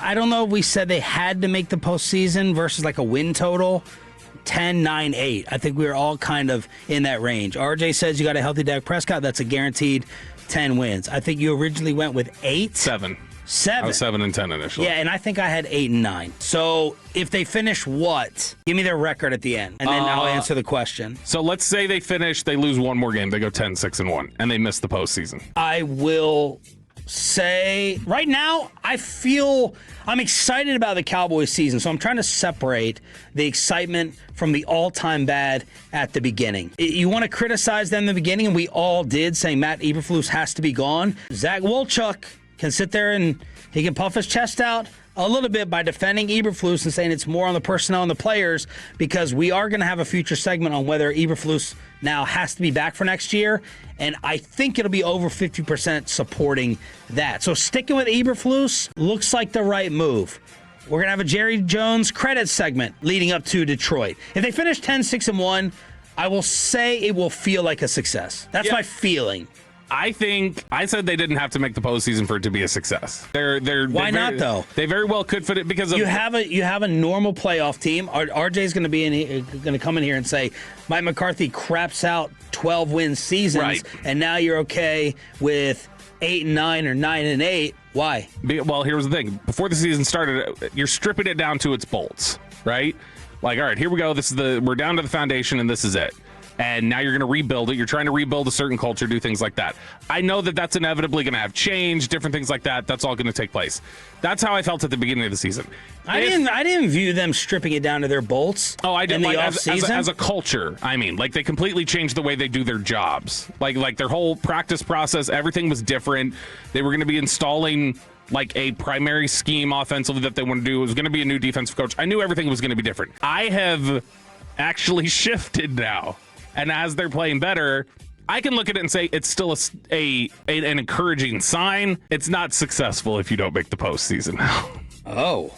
I don't know if we said they had to make the postseason versus like a win total. 10, 9, 8. I think we were all kind of in that range. RJ says you got a healthy Dak Prescott. That's a guaranteed 10 wins. I think you originally went with 8. 7. 7. I was 7 and 10 initially. Yeah, and I think I had 8 and 9. So if they finish what? Give me their record at the end, and then I'll answer the question. So let's say they lose one more game. They go 10, 6, and 1, and they miss the postseason. I will say right now I'm excited about the Cowboys season, so I'm trying to separate the excitement from the all-time bad at the beginning. You want to criticize them in the beginning, and we all did, saying Matt Eberflus has to be gone. Zach Wolchuk can sit there and he can puff his chest out a little bit by defending Eberflus and saying it's more on the personnel and the players, because we are going to have a future segment on whether Eberflus now has to be back for next year, and I think it'll be over 50% supporting that. So sticking with Eberflus looks like the right move. We're going to have a Jerry Jones credit segment leading up to Detroit. If they finish 10, 6, and 1, I will say it will feel like a success. That's my feeling. I said they didn't have to make the postseason for it to be a success. Why not though? They very well could fit it because of you have a normal playoff team. RJ's going to come in here and say Mike McCarthy craps out 12-win seasons, right, and now you're okay with 8 and 9 or 9 and 8. Why? Well, here's the thing. Before the season started, you're stripping it down to its bolts, right? Like, all right, here we go. We're down to the foundation, and this is it. And now you're going to rebuild it. You're trying to rebuild a certain culture, do things like that. I know that that's inevitably going to have change, different things like that. That's all going to take place. That's how I felt at the beginning of the season. I didn't view them stripping it down to their bolts. Oh, I did. In the like, offseason. As a culture, I mean, like they completely changed the way they do their jobs. Like their whole practice process, everything was different. They were going to be installing like a primary scheme offensively that they want to do. It was going to be a new defensive coach. I knew everything was going to be different. I have actually shifted now. And as they're playing better, I can look at it and say it's still an encouraging sign. It's not successful if you don't make the postseason now. Oh.